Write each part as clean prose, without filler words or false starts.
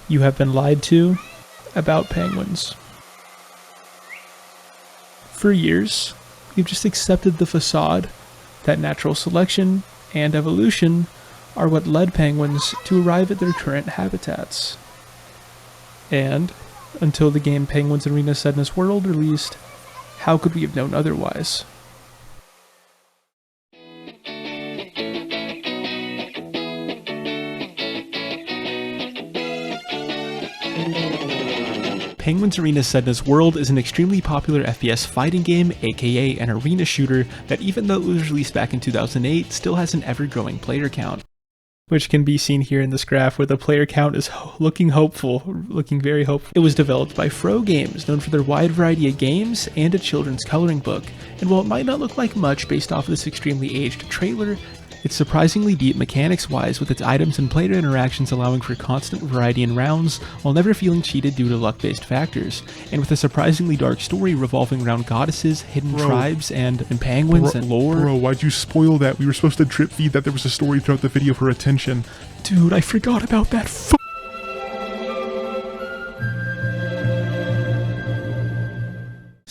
You have been lied to about penguins. For years, we've just accepted the facade that natural selection and evolution are what led penguins to arrive at their current habitats. And, until the game Penguins Arena Sadness World released, how could we have known otherwise? Penguins Arena Sadness World is an extremely popular FPS fighting game, aka an arena shooter, that even though it was released back in 2008, still has an ever-growing player count. Which can be seen here in this graph where the player count is looking very hopeful. It was developed by Fro Games, known for their wide variety of games and a children's coloring book. And while it might not look like much based off of this extremely aged trailer, it's surprisingly deep mechanics-wise, with its items and player interactions allowing for constant variety in rounds while never feeling cheated due to luck-based factors, and with a surprisingly dark story revolving around goddesses, hidden tribes, and penguins and lore. Bro, why'd you spoil that? We were supposed to drip feed that there was a story throughout the video for attention. Dude, I forgot about that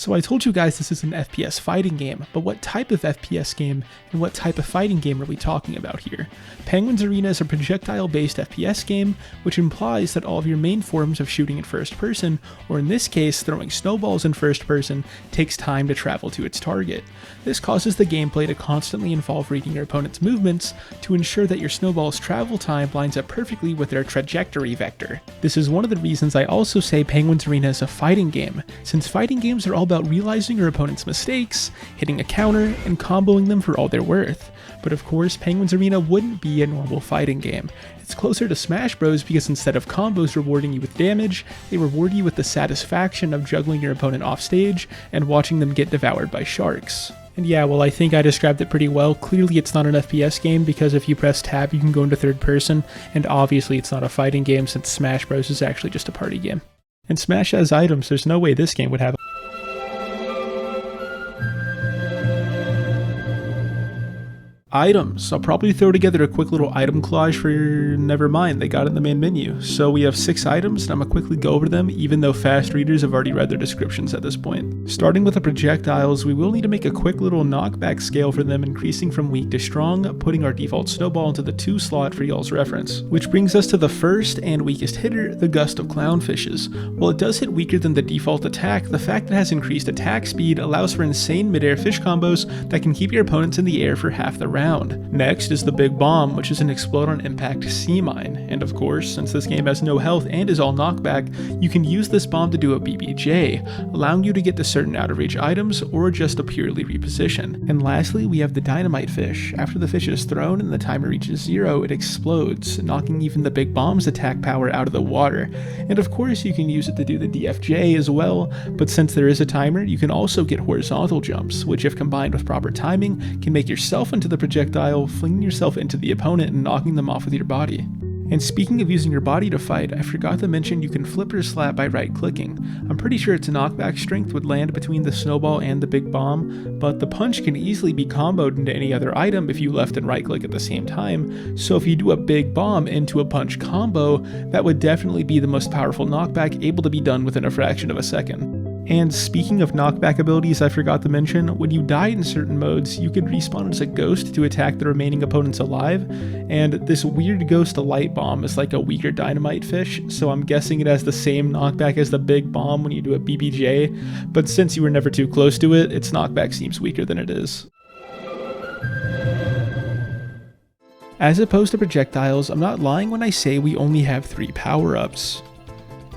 So I told you guys this is an FPS fighting game, but what type of FPS game and what type of fighting game are we talking about here? Penguins Arena is a projectile-based FPS game, which implies that all of your main forms of shooting in first person, or in this case throwing snowballs in first person, takes time to travel to its target. This causes the gameplay to constantly involve reading your opponent's movements to ensure that your snowball's travel time lines up perfectly with their trajectory vector. This is one of the reasons I also say Penguins Arena is a fighting game, since fighting games are all about realizing your opponent's mistakes, hitting a counter, and comboing them for all they're worth. But of course, Penguins Arena wouldn't be a normal fighting game. It's closer to Smash Bros because instead of combos rewarding you with damage, they reward you with the satisfaction of juggling your opponent off stage and watching them get devoured by sharks. And yeah, well, I think I described it pretty well. Clearly it's not an FPS game because if you press tab you can go into third person, and obviously it's not a fighting game since Smash Bros is actually just a party game. And Smash has items, there's no way this game would have items. I'll probably throw together a quick little item collage for never mind, they got it in the main menu. So we have 6 items and I'm gonna quickly go over them even though fast readers have already read their descriptions at this point. Starting with the projectiles, we will need to make a quick little knockback scale for them, increasing from weak to strong, putting our default snowball into the 2 slot for y'all's reference. Which brings us to the first and weakest hitter, the Gust of Clownfishes. While it does hit weaker than the default attack, the fact that it has increased attack speed allows for insane mid-air fish combos that can keep your opponents in the air for half the round. Next is the Big Bomb, which is an explode on impact sea mine, and of course, since this game has no health and is all knockback, you can use this bomb to do a BBJ, allowing you to get to certain out of reach items or just to purely reposition. And lastly, we have the Dynamite Fish. After the fish is thrown and the timer reaches 0, it explodes, knocking even the Big Bomb's attack power out of the water. And of course, you can use it to do the DFJ as well, but since there is a timer, you can also get horizontal jumps, which if combined with proper timing, can make yourself into the projectile, flinging yourself into the opponent and knocking them off with your body. And speaking of using your body to fight, I forgot to mention you can flip or slap by right-clicking. I'm pretty sure its knockback strength would land between the snowball and the Big Bomb, but the punch can easily be comboed into any other item if you left and right-click at the same time, so if you do a Big Bomb into a punch combo, that would definitely be the most powerful knockback able to be done within a fraction of a second. And speaking of knockback abilities, I forgot to mention, when you die in certain modes, you can respawn as a ghost to attack the remaining opponents alive, and this weird ghost light bomb is like a weaker Dynamite Fish, so I'm guessing it has the same knockback as the Big Bomb when you do a BBJ, but since you were never too close to it, its knockback seems weaker than it is. As opposed to projectiles, I'm not lying when I say we only have 3 power-ups.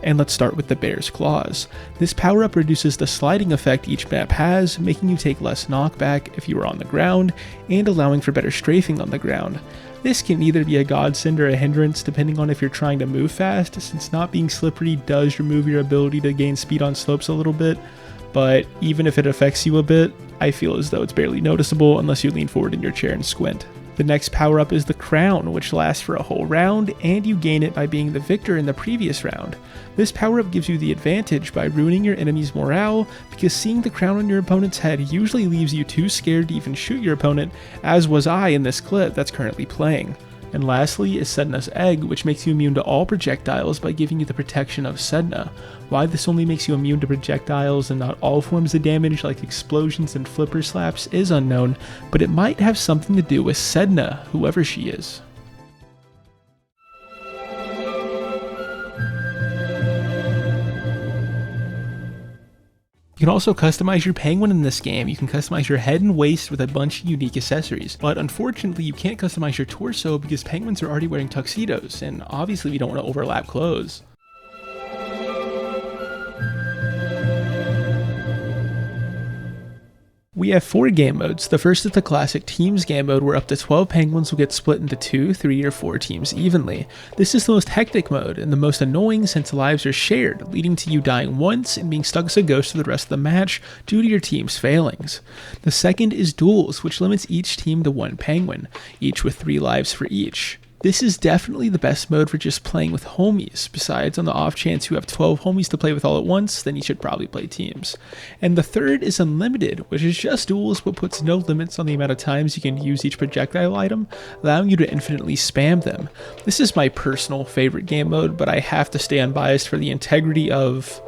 And let's start with the Bear's Claws. This power-up reduces the sliding effect each map has, making you take less knockback if you are on the ground, and allowing for better strafing on the ground. This can either be a godsend or a hindrance depending on if you're trying to move fast, since not being slippery does remove your ability to gain speed on slopes a little bit, but even if it affects you a bit, I feel as though it's barely noticeable unless you lean forward in your chair and squint. The next power-up is the Crown, which lasts for a whole round, and you gain it by being the victor in the previous round. This power-up gives you the advantage by ruining your enemy's morale, because seeing the crown on your opponent's head usually leaves you too scared to even shoot your opponent, as was I in this clip that's currently playing. And lastly is Sedna's egg, which makes you immune to all projectiles by giving you the protection of Sedna. Why this only makes you immune to projectiles and not all forms of damage like explosions and flipper slaps is unknown, but it might have something to do with Sedna, whoever she is. You can also customize your penguin in this game. You can customize your head and waist with a bunch of unique accessories, but unfortunately you can't customize your torso because penguins are already wearing tuxedos, and obviously we don't want to overlap clothes. We have 4 game modes. The first is the classic teams game mode where up to 12 penguins will get split into 2, 3, or 4 teams evenly. This is the most hectic mode and the most annoying since lives are shared, leading to you dying once and being stuck as a ghost for the rest of the match due to your team's failings. The second is duels, which limits each team to 1 penguin, each with 3 lives for each. This is definitely the best mode for just playing with homies. Besides, on the off chance you have 12 homies to play with all at once, then you should probably play teams. And the third is unlimited, which is just duels but puts no limits on the amount of times you can use each projectile item, allowing you to infinitely spam them. This is my personal favorite game mode, but I have to stay unbiased for the integrity of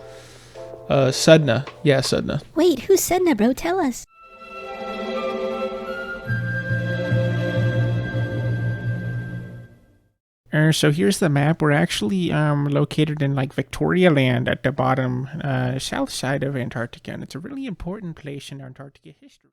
Sedna. Yeah, Sedna. Wait, who's Sedna, bro? Tell us. So here's the map. We're actually located in like Victoria Land at the bottom south side of Antarctica, and it's a really important place in Antarctica history.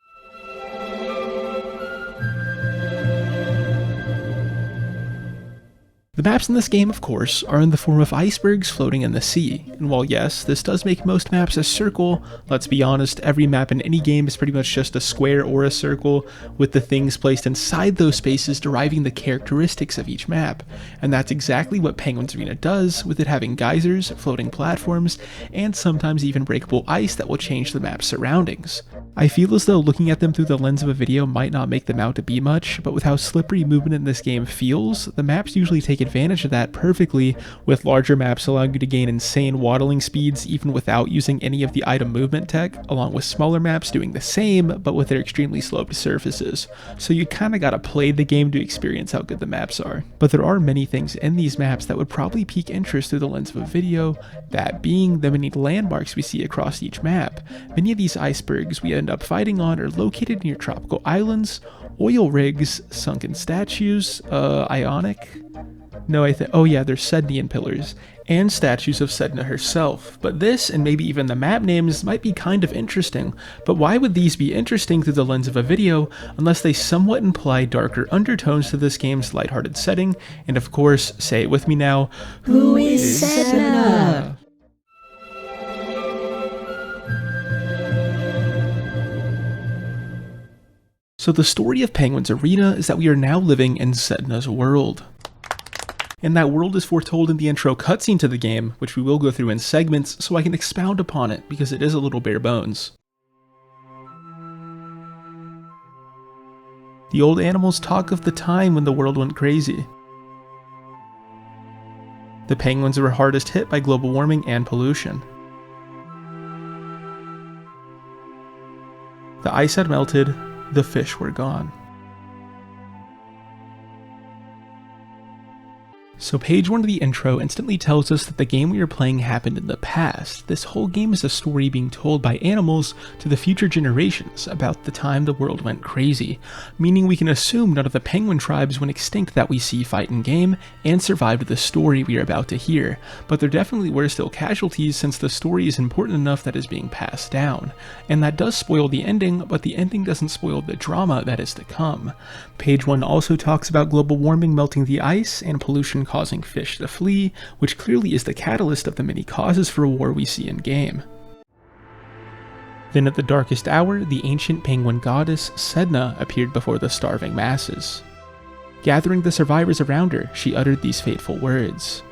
The maps in this game, of course, are in the form of icebergs floating in the sea, and while yes, this does make most maps a circle, let's be honest, every map in any game is pretty much just a square or a circle, with the things placed inside those spaces deriving the characteristics of each map, and that's exactly what Penguins Arena does, with it having geysers, floating platforms, and sometimes even breakable ice that will change the map's surroundings. I feel as though looking at them through the lens of a video might not make them out to be much, but with how slippery movement in this game feels, the maps usually take advantage of that perfectly, with larger maps allowing you to gain insane waddling speeds even without using any of the item movement tech, along with smaller maps doing the same, but with their extremely sloped surfaces. So you kinda gotta play the game to experience how good the maps are. But there are many things in these maps that would probably pique interest through the lens of a video, that being the many landmarks we see across each map. Many of these icebergs we end up fighting on are located near tropical islands, oil rigs, sunken statues, Ionic? No, oh yeah, they're Sednian pillars, and statues of Sedna herself. But this, and maybe even the map names, might be kind of interesting, but why would these be interesting through the lens of a video, unless they somewhat imply darker undertones to this game's lighthearted setting, and of course, say it with me now, Who is Sedna? So the story of Penguins Arena is that we are now living in Sedna's world. And that world is foretold in the intro cutscene to the game, which we will go through in segments so I can expound upon it because it is a little bare bones. The old animals talk of the time when the world went crazy. The penguins were hardest hit by global warming and pollution. The ice had melted, the fish were gone. So page 1 of the intro instantly tells us that the game we are playing happened in the past. This whole game is a story being told by animals to the future generations about the time the world went crazy, meaning we can assume none of the penguin tribes went extinct that we see fight in game and survived the story we are about to hear, but there definitely were still casualties since the story is important enough that is being passed down. And that does spoil the ending, but the ending doesn't spoil the drama that is to come. Page 1 also talks about global warming melting the ice and pollution causing fish to flee, which clearly is the catalyst of the many causes for war we see in game. Then at the darkest hour, the ancient penguin goddess Sedna appeared before the starving masses. Gathering the survivors around her, she uttered these fateful words.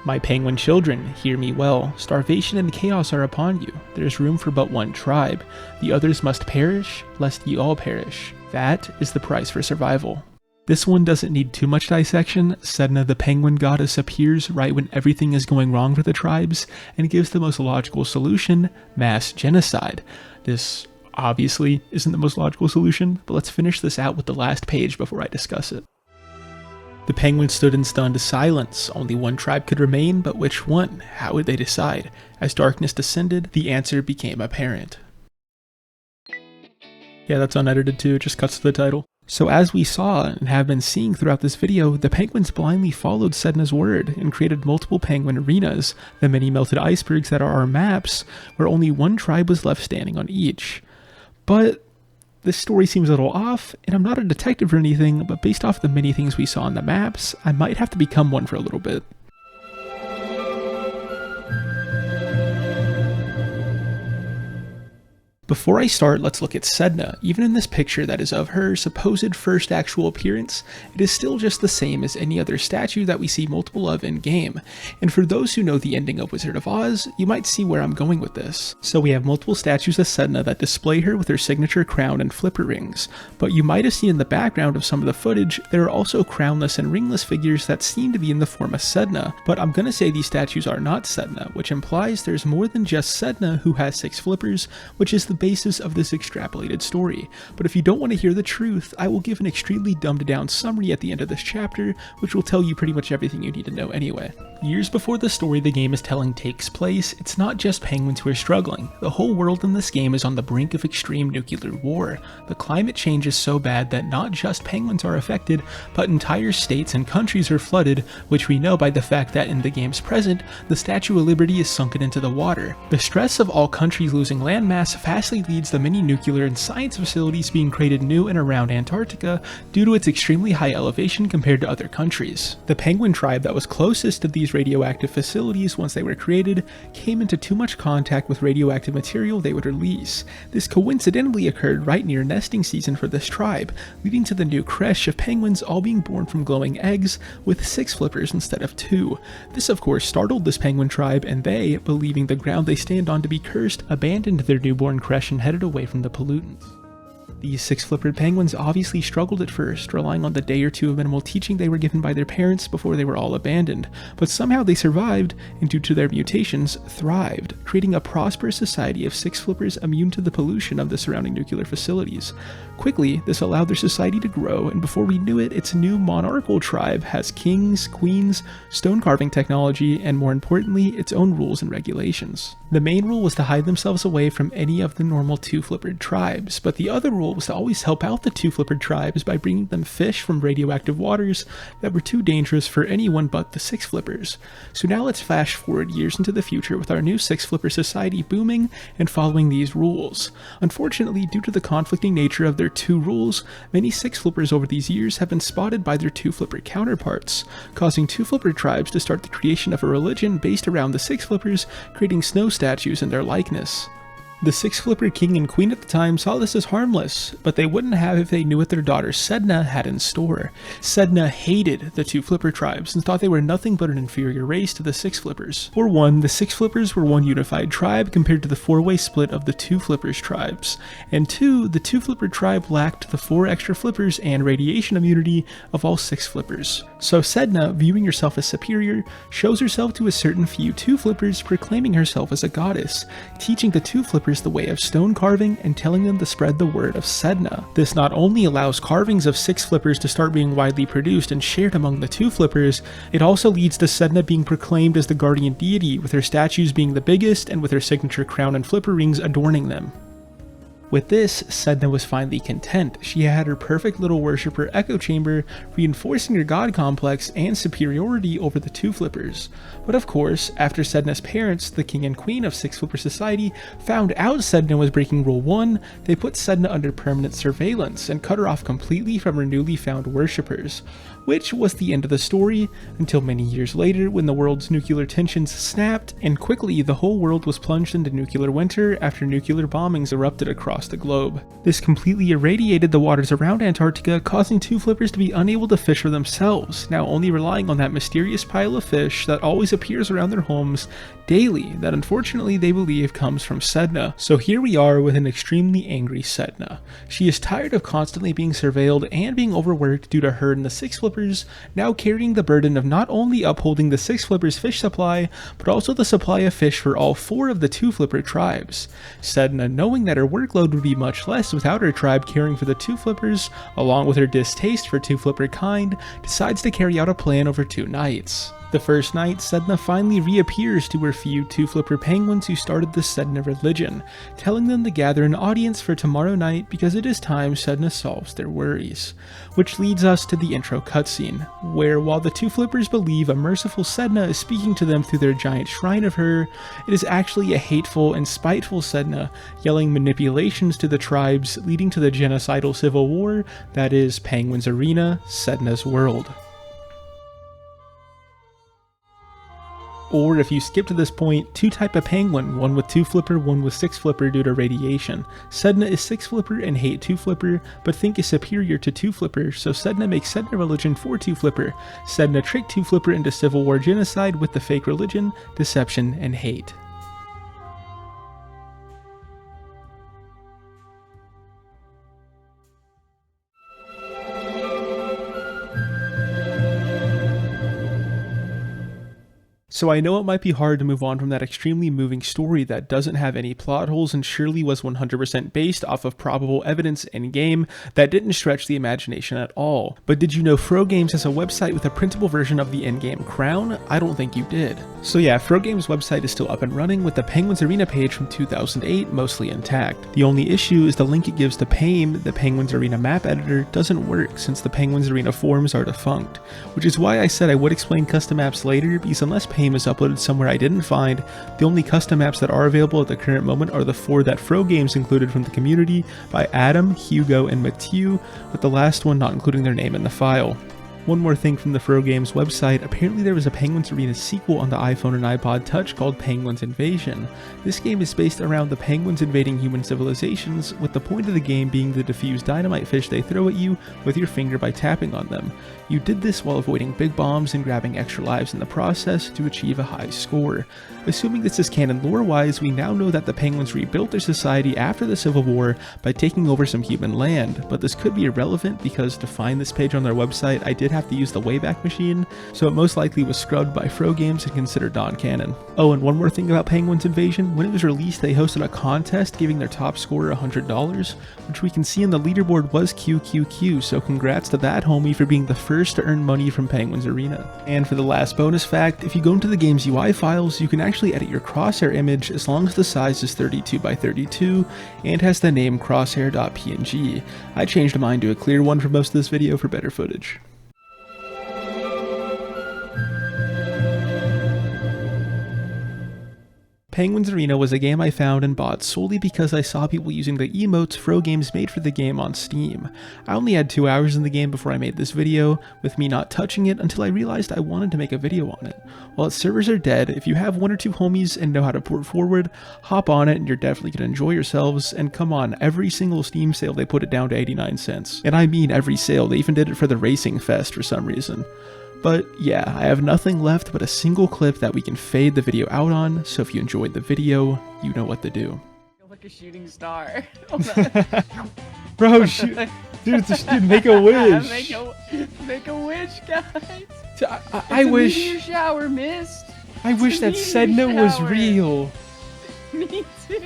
"My penguin children, hear me well. Starvation and chaos are upon you. There is room for but one tribe. The others must perish, lest ye all perish. That is the price for survival." This one doesn't need too much dissection. Sedna the penguin goddess appears right when everything is going wrong for the tribes and gives the most logical solution, mass genocide. This obviously isn't the most logical solution, but let's finish this out with the last page before I discuss it. The penguins stood in stunned silence. Only one tribe could remain, but which one? How would they decide? As darkness descended, the answer became apparent. Yeah, that's unedited too, it just cuts to the title. So as we saw and have been seeing throughout this video, the penguins blindly followed Sedna's word and created multiple penguin arenas, the many melted icebergs that are our maps, where only one tribe was left standing on each. But this story seems a little off, and I'm not a detective or anything, but based off the many things we saw on the maps, I might have to become one for a little bit. Before I start, let's look at Sedna. Even in this picture that is of her supposed first actual appearance, it is still just the same as any other statue that we see multiple of in-game. And for those who know the ending of Wizard of Oz, you might see where I'm going with this. So we have multiple statues of Sedna that display her with her signature crown and flipper rings, but you might have seen in the background of some of the footage, there are also crownless and ringless figures that seem to be in the form of Sedna, but I'm gonna say these statues are not Sedna, which implies there's more than just Sedna who has 6 flippers, which is the basis of this extrapolated story. But if you don't want to hear the truth, I will give an extremely dumbed down summary at the end of this chapter, which will tell you pretty much everything you need to know anyway. Years before the story the game is telling takes place, it's not just penguins who are struggling. The whole world in this game is on the brink of extreme nuclear war. The climate change is so bad that not just penguins are affected, but entire states and countries are flooded, which we know by the fact that in the game's present, the Statue of Liberty is sunken into the water. The stress of all countries losing landmass fastly leads to many nuclear and science facilities being created new and around Antarctica due to its extremely high elevation compared to other countries. The penguin tribe that was closest to these radioactive facilities once they were created came into too much contact with radioactive material they would release. This coincidentally occurred right near nesting season for this tribe, leading to the new creche of penguins all being born from glowing eggs with 6 flippers instead of 2. This of course startled this penguin tribe, and they, believing the ground they stand on to be cursed, abandoned their newborn creche and headed away from the pollutants. These 6-flippered penguins obviously struggled at first, relying on the day or 2 of minimal teaching they were given by their parents before they were all abandoned, but somehow they survived, and due to their mutations, thrived, creating a prosperous society of 6 flippers immune to the pollution of the surrounding nuclear facilities. Quickly, this allowed their society to grow, and before we knew it, its new monarchical tribe has kings, queens, stone carving technology, and more importantly, its own rules and regulations. The main rule was to hide themselves away from any of the normal 2-flippered tribes, but the other rule was to always help out the 2-flippered tribes by bringing them fish from radioactive waters that were too dangerous for anyone but the 6-flippers. So now let's flash forward years into the future with our new 6-flipper society booming and following these rules. Unfortunately, due to the conflicting nature of their 2 rules, many 6-flippers over these years have been spotted by their 2-flipper counterparts, causing 2-flipper tribes to start the creation of a religion based around the 6-flippers, creating snow statues in their likeness. The 6-flipper king and queen at the time saw this as harmless, but they wouldn't have if they knew what their daughter Sedna had in store. Sedna hated the 2-flipper tribes and thought they were nothing but an inferior race to the 6-flippers. For one, the 6-flippers were one unified tribe compared to the 4-way split of the 2-flippers tribes, and 2, the 2-flipper tribe lacked the 4 extra flippers and radiation immunity of all 6-flippers. So Sedna, viewing herself as superior, shows herself to a certain few 2-flippers, proclaiming herself as a goddess, teaching the 2-flippers the way of stone carving and telling them to spread the word of Sedna. This not only allows carvings of 6-flippers to start being widely produced and shared among the 2-flippers, it also leads to Sedna being proclaimed as the guardian deity, with her statues being the biggest and with her signature crown and flipper rings adorning them. With this, Sedna was finally content. She had her perfect little worshipper echo chamber, reinforcing her god complex and superiority over the 2-flippers. But of course, after Sedna's parents, the king and queen of 6-flipper society, found out Sedna was breaking rule 1, they put Sedna under permanent surveillance and cut her off completely from her newly found worshippers. Which was the end of the story, until many years later when the world's nuclear tensions snapped, and quickly the whole world was plunged into nuclear winter after nuclear bombings erupted across the globe. This completely irradiated the waters around Antarctica, causing 2-flippers to be unable to fish for themselves, now only relying on that mysterious pile of fish that always appears around their homes daily, that unfortunately they believe comes from Sedna. So here we are with an extremely angry Sedna. She is tired of constantly being surveilled and being overworked due to her and the 6-flippers, now carrying the burden of not only upholding the 6-flippers fish supply, but also the supply of fish for all 4 of the 2-flipper tribes. Sedna, knowing that her workload workload would be much less without her tribe caring for the two flippers, along with her distaste for two flipper kind, decides to carry out a plan over 2 nights. The first night, Sedna finally reappears to her few two-flipper penguins who started the Sedna religion, telling them to gather an audience for tomorrow night because it is time Sedna solves their worries. Which leads us to the intro cutscene, where while the two flippers believe a merciful Sedna is speaking to them through their giant shrine of her, it is actually a hateful and spiteful Sedna yelling manipulations to the tribes, leading to the genocidal civil war that is Penguins Arena, Sedna's world. Or if you skip to this point, 2 type of penguin, one with 2 flipper, one with 6 flipper due to radiation. Sedna is 6 flipper and hate 2 flipper, but think is superior to 2 flipper, so Sedna makes Sedna religion for 2 flipper. Sedna tricked 2 flipper into civil war genocide with the fake religion, deception, and hate. So I know it might be hard to move on from that extremely moving story that doesn't have any plot holes and surely was 100% based off of probable evidence in-game that didn't stretch the imagination at all. But did you know Frogames has a website with a printable version of the in-game crown? I don't think you did. So yeah, Frogames' website is still up and running with the Penguins Arena page from 2008 mostly intact. The only issue is the link it gives to PAIM, the Penguins Arena map editor, doesn't work since the Penguins Arena forums are defunct. Which is why I said I would explain custom maps later, because unless PAIM is uploaded somewhere I didn't find, the only custom maps that are available at the current moment are the 4 that Frogames included from the community by Adam, Hugo, and Mathieu, with the last one not including their name in the file. One more thing from the Frogames website, apparently there was a Penguins Arena sequel on the iPhone and iPod Touch called Penguins Invasion. This game is based around the penguins invading human civilizations, with the point of the game being to defuse dynamite fish they throw at you with your finger by tapping on them. You did this while avoiding big bombs and grabbing extra lives in the process to achieve a high score. Assuming this is canon lore-wise, we now know that the penguins rebuilt their society after the Civil War by taking over some human land, but this could be irrelevant because to find this page on their website I did have to use the Wayback Machine, so it most likely was scrubbed by Frogames and considered non-canon. Oh, and one more thing about Penguins Invasion, when it was released they hosted a contest giving their top scorer $100, which we can see in the leaderboard was QQQ, so congrats to that homie for being the first to earn money from Penguins Arena. And for the last bonus fact, if you go into the game's UI files, you can actually edit your crosshair image as long as the size is 32 by 32 and has the name crosshair.png. I changed mine to a clear one for most of this video for better footage. Penguins Arena was a game I found and bought solely because I saw people using the emotes Frogames made for the game on Steam. I only had 2 hours in the game before I made this video, with me not touching it until I realized I wanted to make a video on it. While its servers are dead, if you have 1 or 2 homies and know how to port forward, hop on it and you're definitely going to enjoy yourselves, and come on, every single Steam sale they put it down to 89 cents. And I mean every sale, they even did it for the Racing Fest for some reason. But yeah, I have nothing left but a single clip that we can fade the video out on, so if you enjoyed the video, you know what to do. Like a shooting star. Bro, dude, make a wish. Make a wish, guys. I wish. Meteor shower mist. I wish that Sedna was real. Me too.